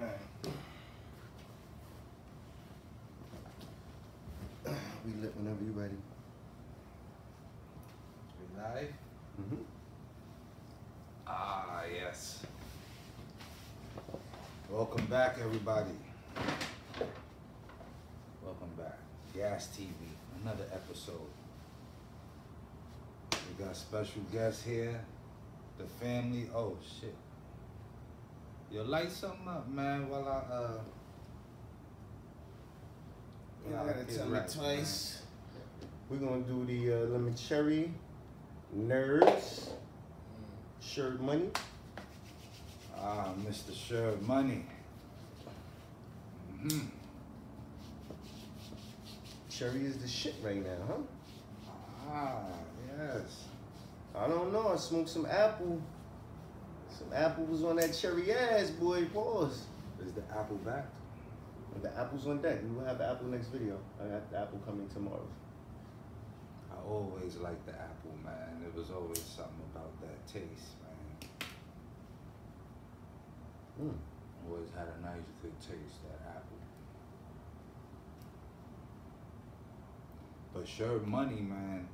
We lit whenever you're ready. We live? Mm-hmm. Ah, yes. Welcome back, everybody. Welcome back. Gas TV, another episode. We got special guests here. The family. Oh, shit. Yo, light something up, man, while You gotta tell me twice. We're gonna do the lemon cherry, NERDZ, SHERBMONey. Ah, Mr. SHERBMONey. Cherry is the shit right now, huh? Ah, yes. I don't know. I smoked some apple. Some apple was on that cherry ass, boy. Pause. Is the apple back? The apple's on deck. We will have the apple next video. I got the apple coming tomorrow. I always liked the apple, man. There was always something about that taste, man. Always had a nice, good taste, that apple. But SHERBMONey, man,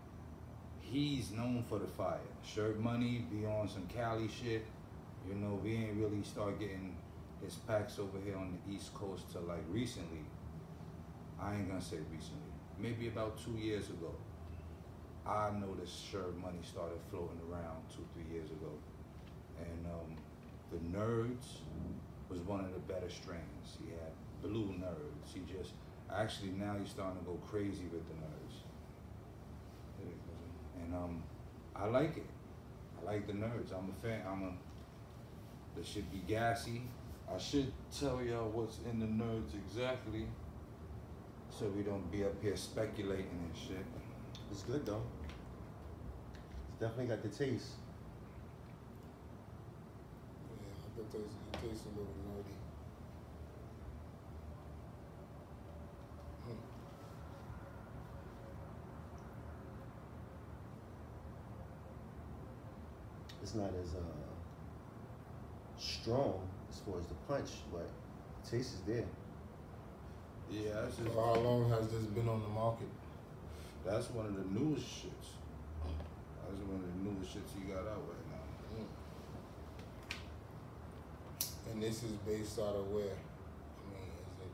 he's known for the fire. SHERBMONey be on some Cali shit. You know, we ain't really start getting his packs over here on the East Coast till like recently. I ain't gonna say recently. Maybe about 2 years ago. I noticed SHERBMONey started floating around 2-3 years ago. And the NERDZ was one of the better strains. He had blue NERDZ. He just, actually now he's starting to go crazy with the NERDZ. And I like it. I like the NERDZ. I'm a fan. This should be gassy. I should tell y'all what's in the NERDZ exactly, so we don't be up here speculating and shit. It's good though. It's definitely got the taste. Yeah, I bet it tastes a little nerdy. It's not as strong as far as the punch, but the taste is there. Yeah, that's just, So how long has this been on the market? that's one of the newest shits. That's one of the newest shits he got out right now. And this is based out of where? I mean, is it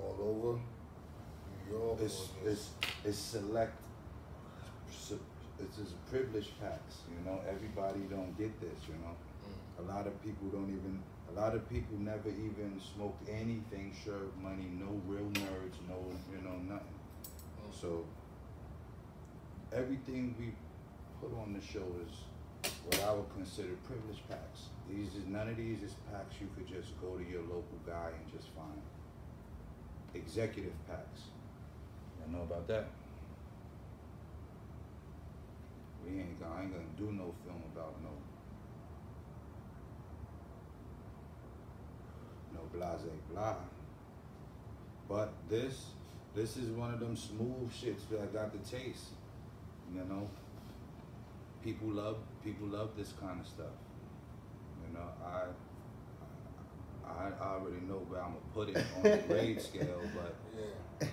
all over New York? It's select. It's just privileged packs. You know, everybody don't get this. You know, a lot of people don't even. A lot of people never even smoked anything SHERBMONey. No real NERDZ. No, you know, nothing. So everything we put on the show is what I would consider privileged packs. None of these is packs you could just go to your local guy and just find. Executive packs. You know about that? I ain't gonna do no film about no blase blah. But this is one of them smooth shits that got the taste. You know, people love this kind of stuff. You know, I already know where I'm gonna put it on the grade scale, but Yeah.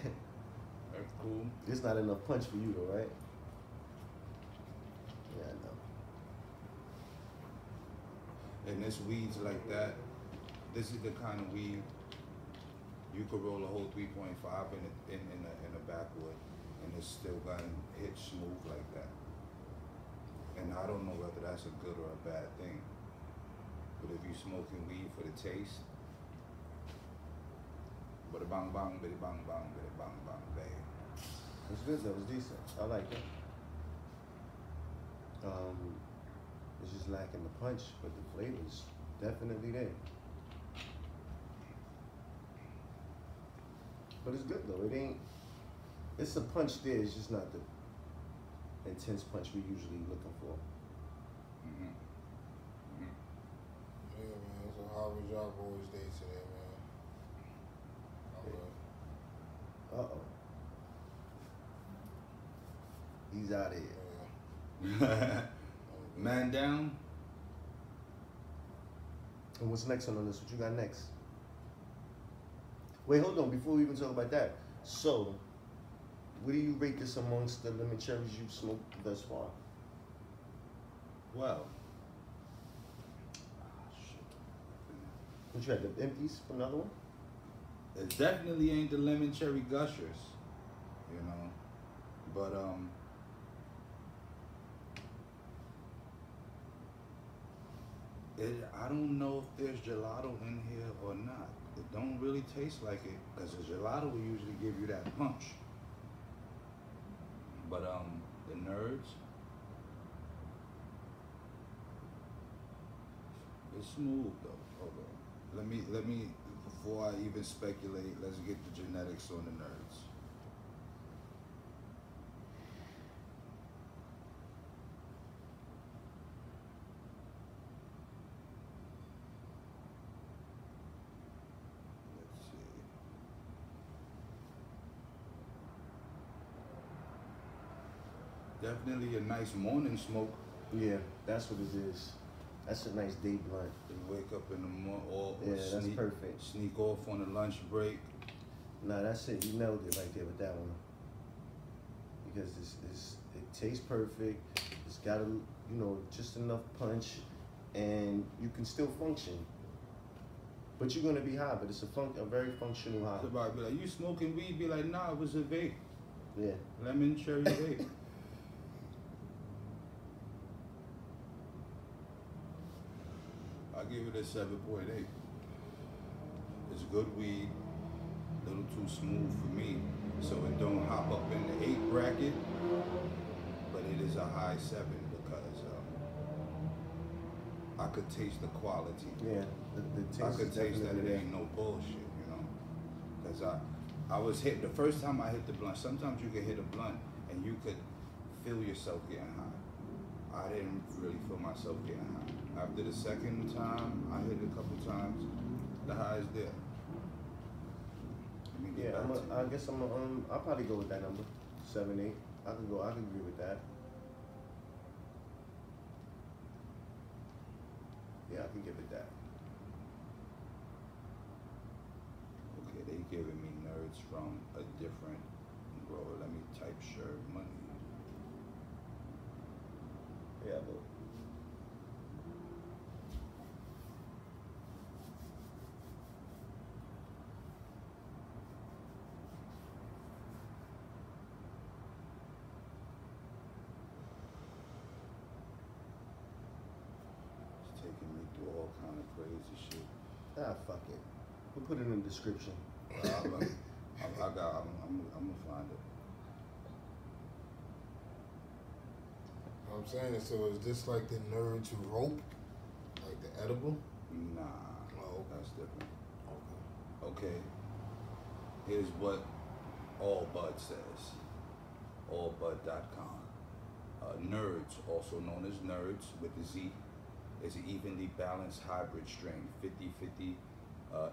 that's cool. There's not enough punch for you though, right? Yeah, I know. And this weed's like that. This is the kind of weed you could roll a whole 3.5 in a backwood, and it's still gonna hit smooth like that. And I don't know whether that's a good or a bad thing. But if you're smoking weed for the taste, bada bang bang, bada bang bang, bada bang bang, bang. It's good though. It's decent. I like it. It's just lacking the punch, but the flavor's definitely there. But it's good though. It ain't. It's a punch there. It's just not the intense punch we usually looking for. Yeah, man. So how was y'all boys' day today, man? Uh-oh. He's out of here. Man down. And what's next on the list? What you got next? Wait, hold on. Before we even talk about that, so what do you rate this amongst the lemon cherries you've smoked thus far? Well, What you had, the empties for another one? it definitely ain't the lemon cherry gushers, you know, but I don't know if there's gelato in here or not. It don't really taste like it, because the gelato will usually give you that punch. But the NERDZ, it's smooth though. Hold on. Let me before I even speculate, let's get the genetics on the NERDZ. Let's see. Definitely a nice morning smoke. Yeah, that's what it is. That's a nice day blunt. You wake up in the morning, or Yeah, that's perfect. Sneak off on a lunch break. Nah, that's it. You nailed it right there with that one. Because it tastes perfect. It's got just enough punch, and you can still function. But you're gonna be high, but it's a very functional high. Somebody be like, "You smoking weed?" Be like, "Nah, it was a vape. Yeah. Lemon cherry vape." I give it a 7.8. It's good weed, a little too smooth for me, so it don't hop up in the 8 bracket, but it is a high 7 because I could taste the quality. Yeah, the taste. I could taste that it ain't no bullshit, you know, because I was hit the first time I hit the blunt. Sometimes you could hit a blunt and you could feel yourself getting high. I didn't really feel myself getting high. After the second time, I hit it a couple times, the high is there. Let me get back to you. I guess I'll probably go with that number, 7, 8. I can agree with that. Yeah, I can give it that. Okay, they giving me NERDZ from a different grower. Let me type SHERBMONEY. Yeah, but It's taking me through all kind of crazy shit. fuck it. We'll put it in the description. I'm gonna find it. I'm saying, so is this like the NERDZ rope? Like the edible? Nah, Oh, that's different. okay. Okay, here's what All Bud says. Allbud.com. NERDZ, also known as NERDZ with a Z, is an evenly balanced hybrid strain, 50-50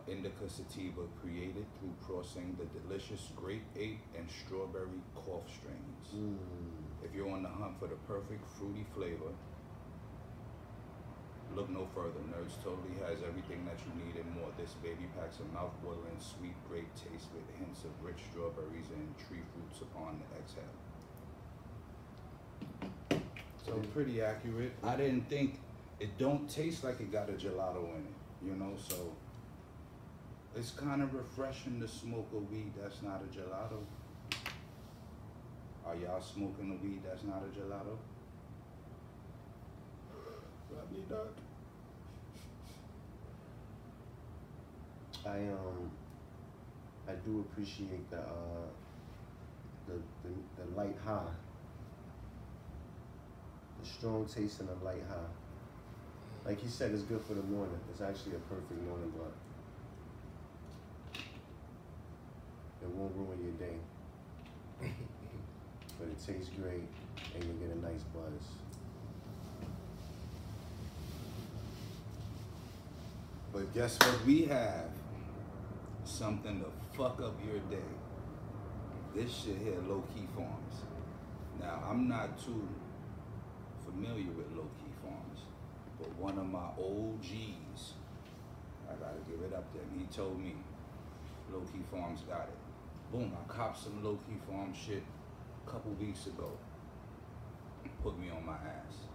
indica sativa created through crossing the delicious grape ape and strawberry cough strains. If you're on the hunt for the perfect fruity flavor, look no further. NERDZ totally has everything that you need and more. This baby packs a mouth-watering sweet grape taste with hints of rich strawberries and tree fruits upon the exhale. So pretty accurate. I didn't think, it don't taste like it got a gelato in it, you know, so it's kind of refreshing to smoke a weed that's not a gelato. Are y'all smoking a weed that's not a gelato? Probably not. I do appreciate the light high. The strong taste and the light high. Like he said, it's good for the morning. It's actually a perfect morning blunt. It won't ruin your day. But it tastes great and you get a nice buzz. But guess what we have? Something to fuck up your day. This shit here, LOKEYFARMS. Now, I'm not too familiar with LOKEYFARMS, but one of my OGs I gotta give it up to him. He told me, LOKEYFARMS got it. Boom, I copped some LOKEYFARMS shit a couple weeks ago. Put me on my ass.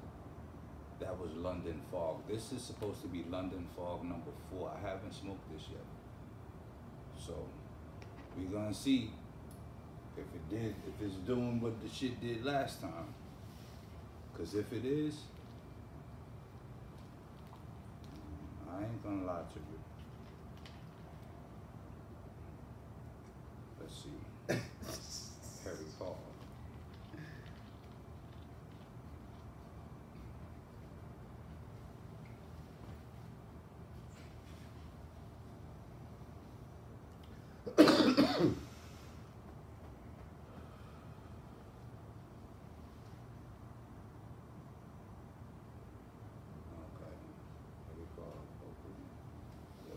That was London Fog. This is supposed to be London Fog number 4. I haven't smoked this yet. So, we're gonna see if it's doing what the shit did last time. Cause if it is, I ain't gonna lie to you. Let's see. Harry Paul.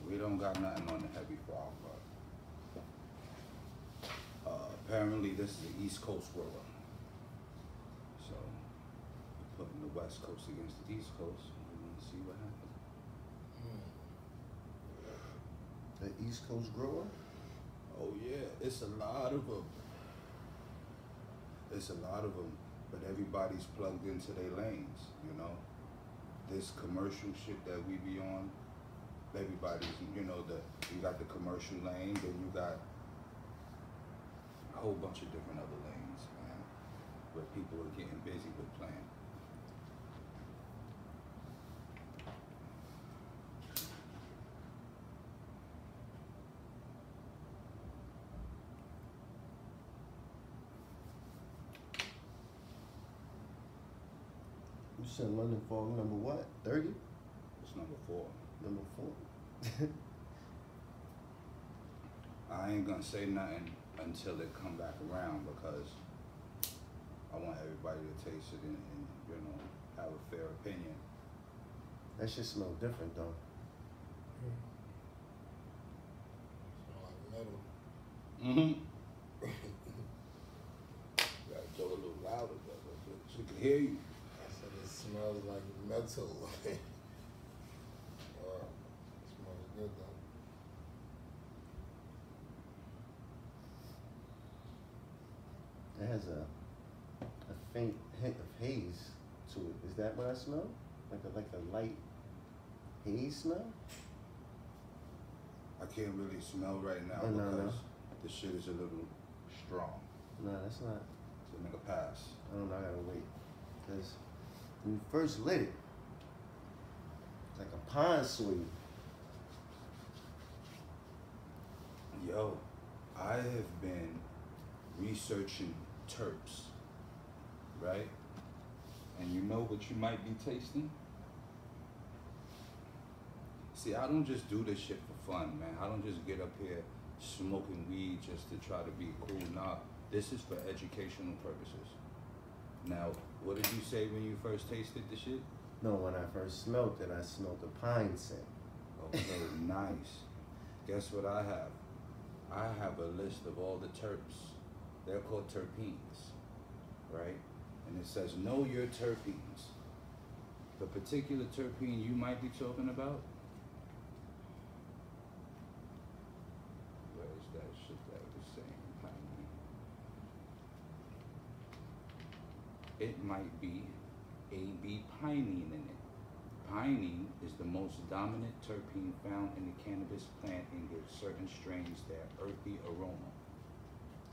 We don't got nothing on the heavy fog, but apparently this is an East Coast grower. So we're putting the West Coast against the East Coast, and we're gonna see what happens. The East Coast grower? Oh yeah, it's a lot of them. It's a lot of them, but everybody's plugged into their lanes, you know? This commercial shit that we be on, everybody's, you know, you got the commercial lane, then you got a whole bunch of different other lanes, man, where people are getting busy with playing. You said London Fog number what? 30? It's number 4. Number 4. I ain't gonna say nothing until it come back around because I want everybody to taste it and you know, have a fair opinion. That shit smell different though. Smell like metal. Mm-hmm. Gotta talk a little louder, so she can hear you. I said it smells like metal. Wow. It smells good though. It has a faint hint of haze to it. Is that what I smell? Like a light haze smell? I can't really smell right now because the shit is a little strong. No, that's not. So make a pass. I don't know, I gotta wait. Because when you first lit it, it's like a pine sweet. Yo, I have been researching terps, right? And you know what you might be tasting? See, I don't just do this shit for fun, man. I don't just get up here smoking weed just to try to be cool. Nah, this is for educational purposes. Now, what did you say when you first tasted the shit? No, when I first smelled it, I smelled the pine scent. Okay, nice. Guess what I have? I have a list of all the terps. They're called terpenes, right? And it says, know your terpenes. The particular terpene you might be talking about, where's that shit that was saying? It might be AB pinene in it. Pinene is the most dominant terpene found in the cannabis plant and gives certain strains their earthy aroma.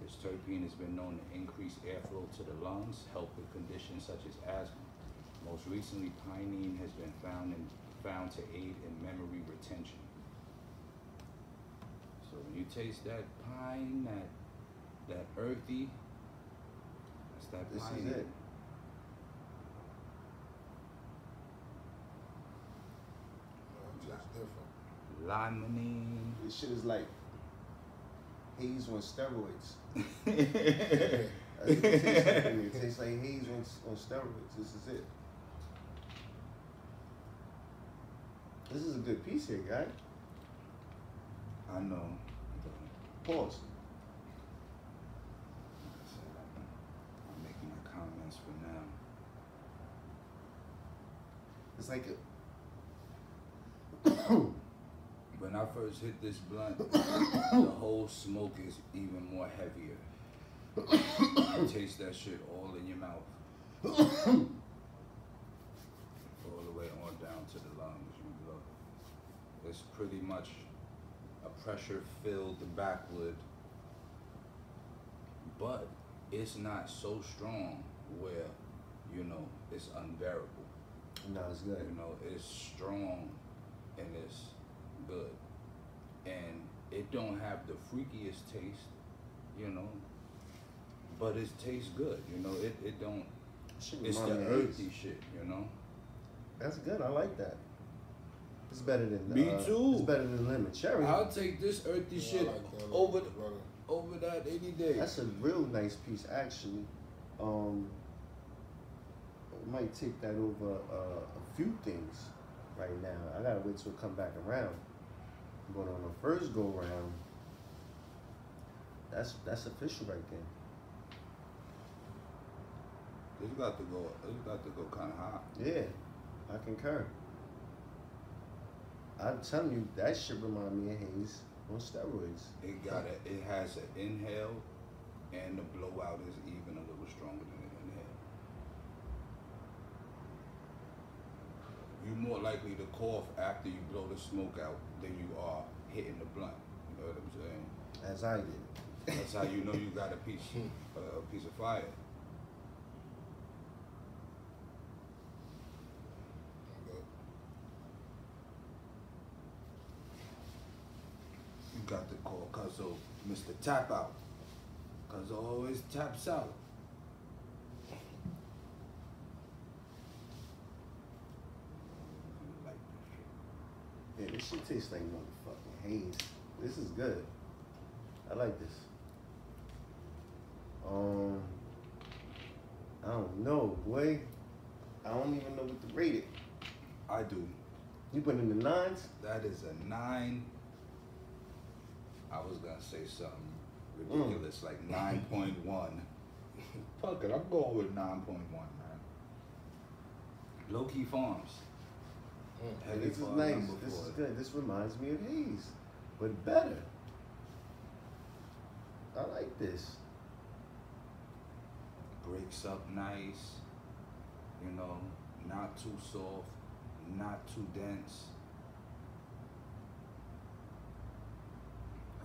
This terpene has been known to increase airflow to the lungs, help with conditions such as asthma. Most recently, pinene has been found to aid in memory retention. So when you taste that pine, that earthy, that's that This pinene. is it. Just different. Limonene. This shit is like haze on steroids. Yeah. That's what it tastes like to me. It tastes like haze on steroids. This is it. This is a good piece here, guy. I know. Pause. I'm making my comments for now. It's like a But When I first hit this blunt, the whole smoke is even more heavier. You taste that shit all in your mouth. All the way on down to the lungs. You look. It's pretty much a pressure-filled backwood, but it's not so strong where, you know, it's unbearable. No, it's good. You know, it's strong and it's good. And it don't have the freakiest taste, you know, but it tastes good, you know. It don't, it's the earthy shit, you know. That's good, I like that. It's better than Me too. It's better than lemon cherry. I'll take this earthy shit like that, over that any day. That's a real nice piece, actually. I might take that over a few things right now. I gotta wait till it come back around. But on the first go round, that's official right there. It's got to go kind of high. Yeah, I concur. I'm telling you, that shit remind me of haze on steroids. It has an inhale, and the blowout is even a little stronger than an inhale. You're more likely to cough after you blow the smoke out than you are hitting the blunt. You know what I'm saying? As I did. That's how you know you got a piece of fire. You got to call Cuzzo Mr. Tap Out. Cuzzo always taps out. Like this shit. Yeah, this shit tastes like motherfucking haze. This is good. I like this. I don't know, boy. I don't even know what to rate it. I do. You put in the 9s? That is a 9. I was gonna say something ridiculous, like 9.1. Fuck it, I'm going with 9.1, man. LOKEYFARMS. Hey, this is nice. This is good. This reminds me of haze, but better. I like this. Breaks up nice, you know, not too soft, not too dense.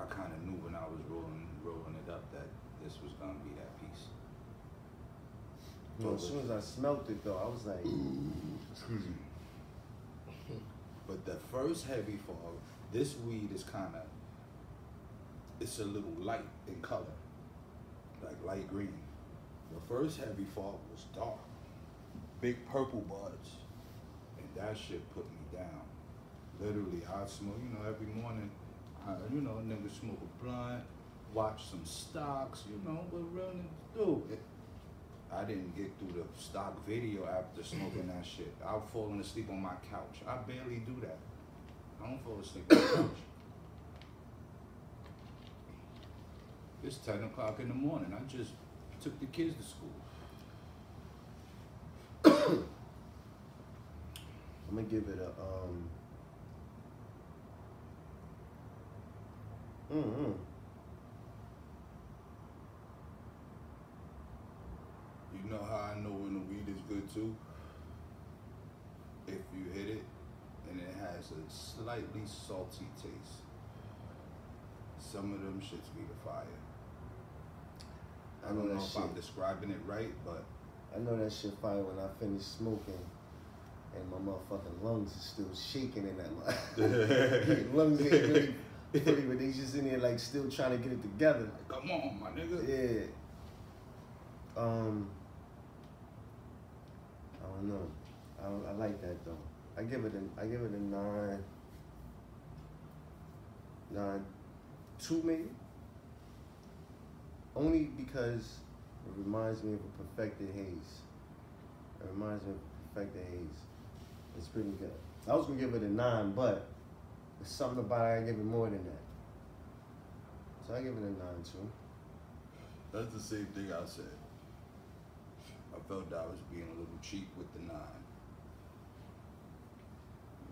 I kind of knew when I was rolling it up that this was gonna be that piece. You know, as soon as I smelt it, though, I was like, Excuse me. But the first heavy fog, this weed is kind of, it's a little light in color, like light green. The first heavy fog was dark, big purple buds, and that shit put me down. Literally, I'd smoke, you know, every morning, you know, nigga smoke a blunt, watch some stocks, you know, what real niggas do. I didn't get through the stock video after smoking that shit. I was falling asleep on my couch. I barely do that. I don't fall asleep on the couch. It's 10 o'clock in the morning. I just took the kids to school. I'm gonna give it a You know how I know when the weed is good too? If you hit it and it has a slightly salty taste. Some of them shits be the fire. I don't know if I'm describing it right, but I know that shit fire when I finish smoking and my motherfucking lungs is still shaking in that lungs ain't really fully, but they just in there like still trying to get it together. Come on, my nigga. Yeah. I don't know. I like that though. I give it a 9.2 maybe. Only because it reminds me of a perfected haze. It reminds me of a perfected haze. It's pretty good. I was gonna give it a 9, but there's something about it I give it more than that. So I give it a 9 too. That's the same thing I said. I felt I was being a little cheap with the 9.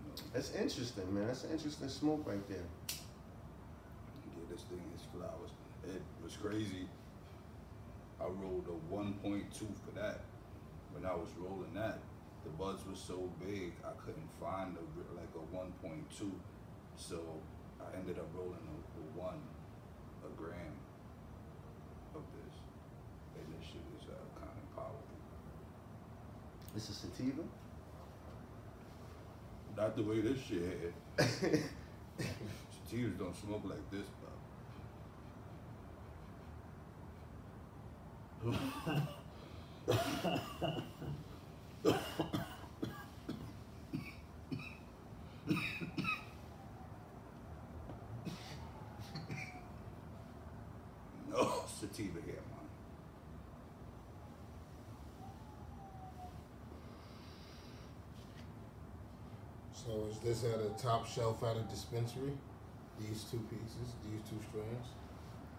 You That's interesting, man. That's an interesting smoke right there. Yeah, this thing is flowers. It was crazy. I rolled a 1.2 for that. When I was rolling that, the buds was so big I couldn't find a 1.2. So I ended up rolling a gram of this. And this shit is kind of powerful. This is sativa? Not the way this shit hit. Sativas don't smoke like this, bro. No sativa here, man. So is this at a top shelf at a dispensary? These two pieces, these two strands?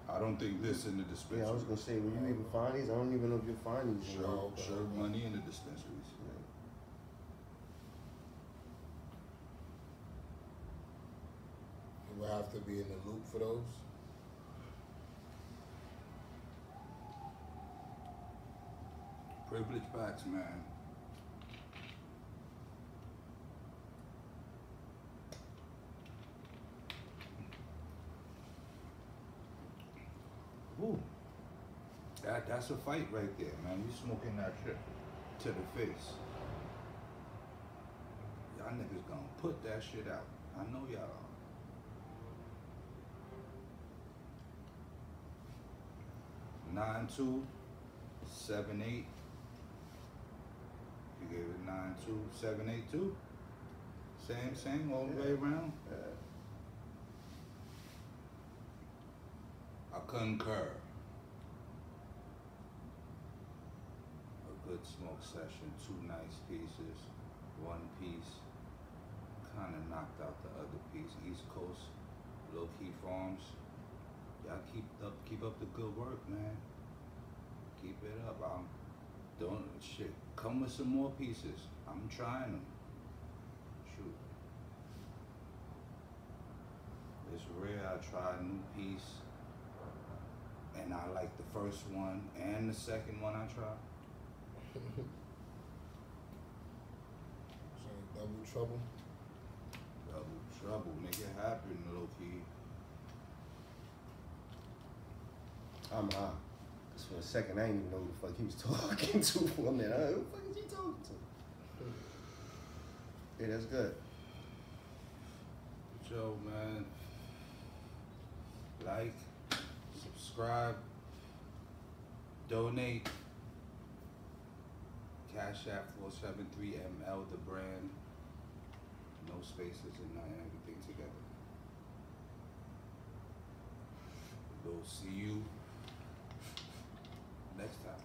I don't think this in the dispensary. Yeah, I was gonna say, will you even find these? I don't even know if you'll find these. SHERBMONEY in the dispensaries. Yeah. You would have to be in the loop for those? Privilege packs, man. Ooh. That's a fight right there, man. You smoking that shit to the face. Y'all niggas gonna put that shit out. I know y'all are. Nine 2, 7 8. You gave it 9 2, 7 8 2. Same, all the way around. I concur. A good smoke session, 2 nice pieces, 1 piece. Kind of knocked out the other piece. East Coast, LOKEYFARMS. Y'all keep up the good work, man. Keep it up. I'm doing shit. Come with some more pieces. I'm trying them. Shoot. It's rare I try a new piece and I like the first one and the second one I try. So double trouble? Double trouble. Make it happen, low key. I'm high. Cause for a second I didn't even know who the fuck he was talking to for a minute. Who the fuck is he talking to? Yeah, that's good. Joe, man. Like, subscribe, donate. Cash App 473ML, the brand. No spaces and everything together. We'll see you next time.